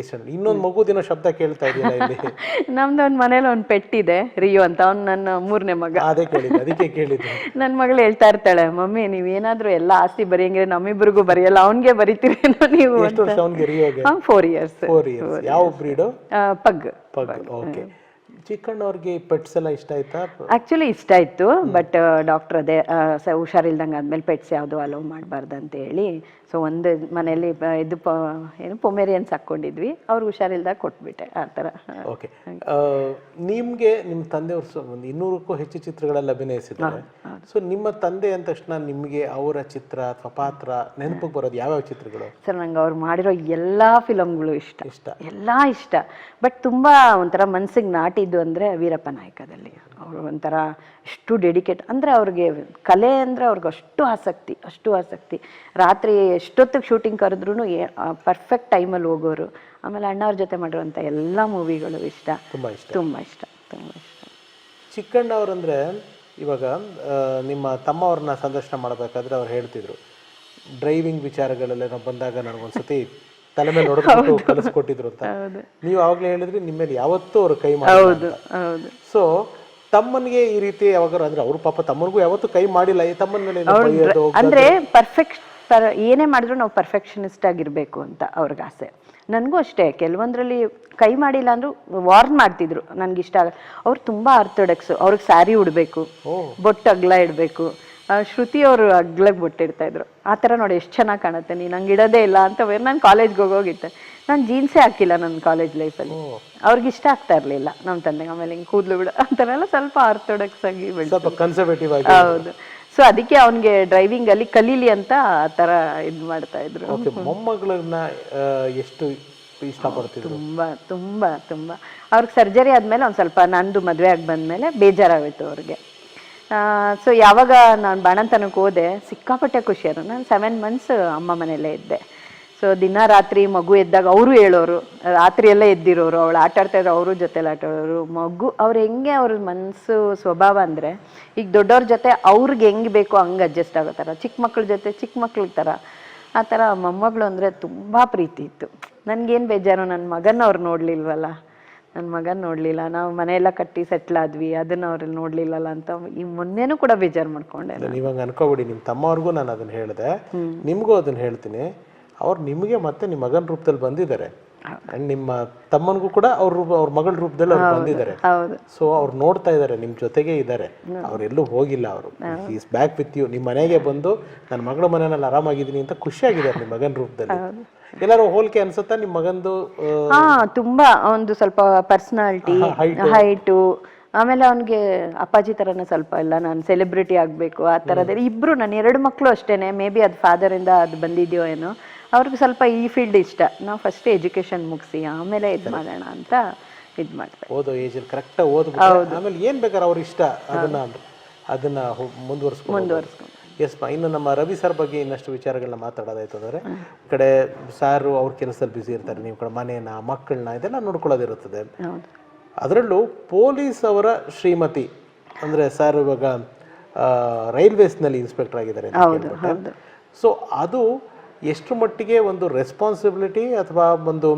ಇನ್ನೊಂದು ಮಗುದಿನ ಶಬ್ದ ಕೇಳ್ತಾ ಇದೆಯಲ್ಲ ಇಲ್ಲಿ. ನಮ್ದು ಒಂದು ಮನೇಲಿ ಒಂದು ಪೆಟ್ಟಿದೆ, ರಿಯೋ ಅಂತ, ಅವ್ನು ನನ್ನ 3ನೇ ಮಗ. ಅದಕ್ಕೆ ಕೇಳಿದ್ದೆ. ನನ್ನ ಮಗಳು ಹೇಳ್ತಾ ಇರ್ತಾಳೆ, ಮಮ್ಮಿ ನೀವೇನಾದ್ರೂ ಎಲ್ಲ ಆಸ್ತಿ ಬರೆಯಂಗಿದ್ರೆ ನಮ್ಮಿಬ್ಬರಿಗೂ ಬರೆಯಲ್ಲ, ಅವನ್ಗೆ ಬರೀತೀರೇನೋ ನೀವು. 4 ಇಯರ್ಸ್. ಯಾವ ಬ್ರೀಡು? ಪಗ್. ಓಕೆ. ಚಿಕ್ಕಣ್ಣವ್ರಿಗೆ ಪೆಟ್ಸ್ ಎಲ್ಲ ಇಷ್ಟ ಆಯ್ತಾ? ಆಕ್ಚುಲಿ ಇಷ್ಟ ಇತ್ತು, ಬಟ್ ಡಾಕ್ಟರ್ ಅದೇ ಹುಷಾರಿಲ್ದಂಗೆ ಆದ್ಮೇಲೆ ಪೆಟ್ಸ್ ಯಾವುದು ಅಲೋ ಮಾಡಬಾರ್ದು ಅಂತ ಹೇಳಿ, ಸೊ ಒಂದು ಮನೆಯಲ್ಲಿ ಇದು ಏನು ಪೊಮೇರಿಯನ್ಸ್ ಹಾಕ್ಕೊಂಡಿದ್ವಿ, ಅವ್ರು ಹುಷಾರಿಲ್ದಾಗ ಕೊಟ್ಬಿಟ್ಟೆ ಆ ಥರ. ಓಕೆ. ನಿಮಗೆ ನಿಮ್ಮ ತಂದೆಯವರು ಒಂದು 200ಕ್ಕೂ ಹೆಚ್ಚು ಚಿತ್ರಗಳಲ್ಲಿ ಅಭಿನಯಿಸಿದ್ದಾರೆ. ಸೊ ನಿಮ್ಮ ತಂದೆ ಅಂದ ತಕ್ಷಣ ನಿಮಗೆ ಅವರ ಚಿತ್ರ ಅಥವಾ ಪಾತ್ರ ನೆನಪಿಗೆ ಬರೋದು ಯಾವ್ಯಾವ ಚಿತ್ರಗಳು? ಸರ್ ನಂಗೆ ಅವ್ರು ಮಾಡಿರೋ ಎಲ್ಲ ಫಿಲಮ್ಗಳು ಇಷ್ಟ, ಎಲ್ಲ ಇಷ್ಟ. ಬಟ್ ತುಂಬ ಒಂಥರ ಮನ್ಸಿಗೆ ನಾಟಿದ್ದು ಅಂದರೆ ವೀರಪ್ಪ ನಾಯಕದಲ್ಲಿ. ಅವರು ಒಂಥರ ಎಷ್ಟು ಡೆಡಿಕೇಟ್ ಅಂದರೆ ಅವ್ರಿಗೆ ಕಲೆ ಅಂದರೆ ಅವ್ರಿಗೆ ಅಷ್ಟು ಆಸಕ್ತಿ. ರಾತ್ರಿ ಎಷ್ಟೊತ್ತಿಗೆ ಶೂಟಿಂಗ್ ಕರೆದ್ರೂ ಪರ್ಫೆಕ್ಟ್ ಟೈಮಲ್ಲಿ ಹೋಗೋರು. ಆಮೇಲೆ ಅಣ್ಣವ್ರ ಜೊತೆ ಮಾಡಿರುವಂಥ ಎಲ್ಲ ಮೂವಿಗಳು ಇಷ್ಟ, ತುಂಬ ಇಷ್ಟ. ಚಿಕ್ಕಣ್ಣವ್ರಂದ್ರೆ ಇವಾಗ ನಿಮ್ಮ ತಮ್ಮವ್ರನ್ನ ಸಂದರ್ಶನ ಮಾಡಬೇಕಾದ್ರೆ ಅವ್ರು ಹೇಳ್ತಿದ್ರು, ಡ್ರೈವಿಂಗ್ ವಿಚಾರಗಳೆಲ್ಲ ಬಂದಾಗ ನನಗೊಂದ್ಸತಿ ತಲೆ ಮೇಲೆ ಹೊಡೆದು ಕಲಿಸ್ಕೊಟ್ಟಿದ್ರು ಅಂತ. ನೀವು ಆವಾಗಲೇ ಹೇಳಿದ್ರಿ ನಿಮ್ಮ ಮೇಲೆ ಯಾವತ್ತೂ ಅವ್ರು ಕೈ ಮಾಡಿ. ಸೊ ತಮ್ಮನಿಗೆ ಈ ರೀತಿ ಯಾವಾಗ ಅಂದ್ರೆ ಅವ್ರ ಪಾಪ ತಮ್ಮನಿಗೂ ಯಾವತ್ತೂ ಕೈ ಮಾಡಿಲ್ಲ, ಈ ತಮ್ಮನ ಮೇಲೆ ಅಂದ್ರೆ ಪರ್ಫೆಕ್ಟ್ ಏನೇ ಮಾಡಿದ್ರು ನಾವು ಪರ್ಫೆಕ್ಷನಿಸ್ಟ್ ಆಗಿರ್ಬೇಕು ಅಂತ ಅವ್ರಿಗೆ ಆಸೆ. ನನಗೂ ಅಷ್ಟೇ, ಕೆಲವೊಂದರಲ್ಲಿ ಕೈ ಮಾಡಿಲ್ಲ ಅಂದ್ರೂ ವಾರ್ನ್ ಮಾಡ್ತಿದ್ರು, ನನಗಿಷ್ಟ ಆಗ. ಅವ್ರು ತುಂಬ ಆರ್ಥೋಡಕ್ಸು, ಅವ್ರಿಗೆ ಸ್ಯಾರಿ ಉಡಬೇಕು, ಬೊಟ್ಟು ಅಗ್ಲ ಇಡಬೇಕು. ಶ್ರುತಿ ಅವರು ಅಗ್ಲಕ್ಕೆ ಬೊಟ್ಟಿಡ್ತಾ ಇದ್ರು. ಆ ಥರ ನೋಡಿ ಎಷ್ಟು ಚೆನ್ನಾಗಿ ಕಾಣುತ್ತೆ, ನೀನು ಹಂಗೆ ಇಡೋದೇ ಇಲ್ಲ ಅಂತ. ನಾನು ಕಾಲೇಜ್ಗೆ ಹೋಗಿದ್ದೆ, ನಾನು ಜೀನ್ಸೇ ಹಾಕಿಲ್ಲ ನನ್ನ ಕಾಲೇಜ್ ಲೈಫಲ್ಲಿ. ಅವ್ರಿಗೆ ಇಷ್ಟ ಆಗ್ತಾ ಇರಲಿಲ್ಲ ನಮ್ಮ ತಂದೆಗೆ. ಆಮೇಲೆ ಹಿಂಗೆ ಕೂದಲು ಬಿಡ ಆ ಥರ ಎಲ್ಲ ಸ್ವಲ್ಪ ಆರ್ಥೋಡಕ್ಸ್ ಆಗಿ ಕನ್ಸರ್ವೇಟಿವ್. ಹೌದು. ಸೊ ಅದಕ್ಕೆ ಅವನಿಗೆ ಡ್ರೈವಿಂಗ್ ಅಲ್ಲಿ ಕಲೀಲಿ ಅಂತ ಆ ಥರ ಇದು ಮಾಡ್ತಾ ಇದ್ರು. ಮೊಮ್ಮಗಳನ್ನ ಎಷ್ಟು ಇಷ್ಟಪಡ್ತಿದ್ರು? ತುಂಬ ಅವ್ರಿಗೆ ಸರ್ಜರಿ ಆದಮೇಲೆ ಒಂದು ಸ್ವಲ್ಪ ನಂದು ಮದುವೆ ಆಗಿ ಬಂದಮೇಲೆ ಬೇಜಾರಾಗೋಯ್ತು ಅವ್ರಿಗೆ. ಸೊ ಯಾವಾಗ ನಾನು ಬಾಣಂತನಕ್ಕೆ ಹೋದೆ ಸಿಕ್ಕಾಪಟ್ಟೆ ಖುಷಿಯಾರು. ನಾನು 7 months ಅಮ್ಮ ಮನೆಯಲ್ಲೇ ಇದ್ದೆ. ಸೊ ದಿನ ರಾತ್ರಿ ಮಗು ಎದ್ದಾಗ ಅವರು ಹೇಳೋರು, ರಾತ್ರಿ ಎಲ್ಲ ಎದ್ದಿರೋರು, ಅವಳು ಆಟಾಡ್ತಾಯಿದ್ರು, ಅವರು ಜೊತೆಲಿ ಆಟಾಡೋರು. ಮಗು ಅವ್ರು ಹೆಂಗೆ ಅವ್ರ ಮನಸ್ಸು ಸ್ವಭಾವ ಅಂದರೆ, ಈಗ ದೊಡ್ಡವ್ರ ಜೊತೆ ಅವ್ರಿಗೆ ಹೆಂಗೆ ಬೇಕೋ ಹಂಗೆ ಅಡ್ಜಸ್ಟ್ ಆಗೋ ಥರ, ಚಿಕ್ಕ ಮಕ್ಳ ಜೊತೆ ಚಿಕ್ಕ ಮಕ್ಳ ಥರ ಆ ಥರ. ಮೊಮ್ಮಗಳು ಅಂದರೆ ತುಂಬ ಪ್ರೀತಿ ಇತ್ತು. ನನಗೇನು ಬೇಜಾರು, ನನ್ನ ಮಗನ ಅವ್ರು ನೋಡಲಿಲ್ವಲ್ಲ, ನಾವು ಮನೆಯೆಲ್ಲ ಕಟ್ಟಿ ಸೆಟ್ಲ್ ಆದ್ವಿ, ಅದನ್ನ ಅವ್ರಲ್ಲಿ ನೋಡ್ಲಿಲ್ಲಲ್ಲ ಅಂತ ಈ ಮೊನ್ನೆನೂ ಕೂಡ ಬೇಜಾರು ಮಾಡ್ಕೊಂಡೆ. ನೀವಾಗ ಅನ್ಕೋಬಿಡಿ, ನಿಮ್ಮ ತಮ್ಮವ್ರಿಗೂ ನಾನು ಅದನ್ನ ಹೇಳಿದೆ, ನಿಮಗೂ ಅದನ್ನ ಹೇಳ್ತೀನಿ. ಅವ್ರು ನಿಮಗೆ ಮತ್ತೆ ನಿಮ್ಮ ಮಗನ ರೂಪದಲ್ಲಿ ಬಂದಿದ್ದಾರೆ, ನಿಮ್ಮ ತಮ್ಮನಿಗೂ ಕೂಡ ಅವ್ರ ಮಗಳ ರೂಪದಲ್ಲಿ ಅವ್ರು ಬಂದಿದ್ದಾರೆ. ಸೊ ಅವ್ರು ನೋಡ್ತಾ ಇದ್ದಾರೆ, ನಿಮ್ ಜೊತೆಗೆ ಇದ್ದಾರೆ, ಅವ್ರೆಲ್ಲೂ ಹೋಗಿಲ್ಲ. ಅವರು ಈಸ್ ಬ್ಯಾಕ್ ವಿತ್ ಯು. ನಿಮ್ಮ ಮನೆಗೆ ಬಂದು ನನ್ನ ಮಗಳ ಮನೆಯಲ್ಲಿ ಆರಾಮಾಗಿದ್ದೀನಿ ಅಂತ ಖುಷಿಯಾಗಿದ್ದಾರೆ ನಿಮ್ಮ ಮಗನ ರೂಪದಲ್ಲಿ. ಎಲ್ಲಾರು ಹೋಲಿಕೆ ಅನ್ಸುತ್ತಾ ನಿಮ್ಮ ಮಗಂದು? ತುಂಬಾ ಒಂದು ಸ್ವಲ್ಪ ಪರ್ಸನಾಲಿಟಿ, ಹೈಟು, ಆಮೇಲೆ ಅವನಿಗೆ ಅಪ್ಪಾಜಿ ಥರನೇ ಸ್ವಲ್ಪ ಎಲ್ಲ ನಾನು ಸೆಲೆಬ್ರಿಟಿ ಆಗಬೇಕು ಆ ಥರದ್ದು. ಇಬ್ಬರು ನನ್ನ 2 ಮಕ್ಕಳು ಅಷ್ಟೇನೆ. ಮೇ ಬಿ ಅದು ಫಾದರಿಂದ ಅದು ಬಂದಿದೆಯೋ ಏನೋ. ಅವ್ರಿಗೆ ಸ್ವಲ್ಪ ಈ ಫೀಲ್ಡ್ ಇಷ್ಟ. ನಾವು ಫಸ್ಟ್ ಎಜುಕೇಶನ್ ಮುಗಿಸಿ ಆಮೇಲೆ ಇದು ಮಾಡೋಣ ಅಂತ ಇದು ಮಾಡ್ತಾರೆ. ಓದೋ ಏಜಲ್ಲಿ ಕರೆಕ್ಟಾಗಿ ಓದ್ಬಿಟ್ಟು ಆಮೇಲೆ ಏನು ಬೇಕಾದ್ರೆ ಅವ್ರ ಇಷ್ಟ ಅದನ್ನ ಮುಂದುವರ್ಸ್ಕೊಂಡು. ಎಸ್ ಮಾ, ಇನ್ನು ನಮ್ಮ ರವಿ ಸರ್ ಬಗ್ಗೆ ಇನ್ನಷ್ಟು ವಿಚಾರಗಳನ್ನ ಮಾತಾಡೋದಾಯ್ತು ಅಂದರೆ, ಕಡೆ ಸಾರು ಅವ್ರ ಕೆಲಸದಲ್ಲಿ ಬ್ಯುಸಿ ಇರ್ತಾರೆ, ನೀವು ಕಡೆ ಮನೇನ ಮಕ್ಕಳನ್ನ ಇದೆಲ್ಲ ನೋಡ್ಕೊಳ್ಳೋದಿರುತ್ತದೆ. ಅದರಲ್ಲೂ ಪೊಲೀಸ್ ಅವರ ಶ್ರೀಮತಿ ಅಂದರೆ ಸರ್ ಇವಾಗ ರೈಲ್ವೇಸ್ನಲ್ಲಿ ಇನ್ಸ್ಪೆಕ್ಟರ್ ಆಗಿದ್ದಾರೆ. ಸೊ ಅದು ಎಷ್ಟು ಮಟ್ಟಿಗೆ ಒಂದು ರೆಸ್ಪಾನ್ಸಿಬಿಲಿಟಿ, ಅಥವಾ ಒಂದು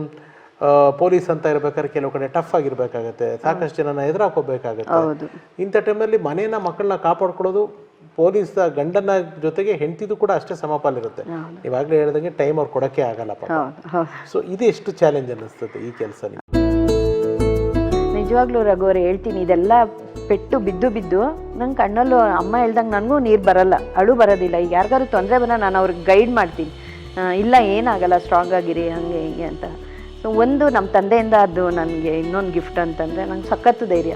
ಪೊಲೀಸ್ ಅಂತ ಇರ್ಬೇಕಾದ್ರೆ ಕೆಲವು ಕಡೆ ಟಫ್ ಆಗಿರ್ಬೇಕಾಗತ್ತೆ, ಸಾಕಷ್ಟು ಜನನ ಎದುರಾಕೋಬೇಕಾಗತ್ತೆ. ಇಂಥ ಟೈಮಲ್ಲಿ ಮನೇನ ಮಕ್ಕಳನ್ನ ಕಾಪಾಡ್ಕೊಳ್ಳೋದು ಪೊಲೀಸ್ ಗಂಡನ ಜೊತೆಗೆ ಹೆಂಡತಿದು ಕೂಡ ಅಷ್ಟೇ ಸಮಪಾಲಿರುತ್ತೆ. ನೀವಾಗಲೇ ಹೇಳ್ದಂಗೆ ಟೈಮ್ ಅವ್ರು ಕೊಡೋಕ್ಕೆ ಆಗಲ್ಲಪ್ಪ. ಸೊ ಇದು ಎಷ್ಟು ಚಾಲೆಂಜ್ ಅನ್ನಿಸ್ತದೆ ಈ ಕೆಲಸ? ನಿಜವಾಗ್ಲೂ ರಘುವರೆ ಹೇಳ್ತೀನಿ, ಇದೆಲ್ಲ ಪೆಟ್ಟು ಬಿದ್ದು ನಂಗೆ ಕಣ್ಣಲ್ಲೂ ಅಮ್ಮ ಹೇಳ್ದಂಗೆ ನನಗೂ ನೀರು ಬರಲ್ಲ, ಅಳು ಬರೋದಿಲ್ಲ. ಈಗ ಯಾರಿಗಾದ್ರು ತೊಂದರೆ ಬಂದರೆ ನಾನು ಅವ್ರಿಗೆ ಗೈಡ್ ಮಾಡ್ತೀನಿ, ಇಲ್ಲ ಏನಾಗಲ್ಲ, ಸ್ಟ್ರಾಂಗ್ ಆಗಿರಿ, ಹಂಗೆ ಹಿಂಗೆ ಅಂತ. ಸೊ ಒಂದು ನಮ್ಮ ತಂದೆಯಿಂದ ಅದು ನನಗೆ ಇನ್ನೊಂದು ಗಿಫ್ಟ್ ಅಂತಂದರೆ ನಂಗೆ ಸಖತ್ತು ಧೈರ್ಯ.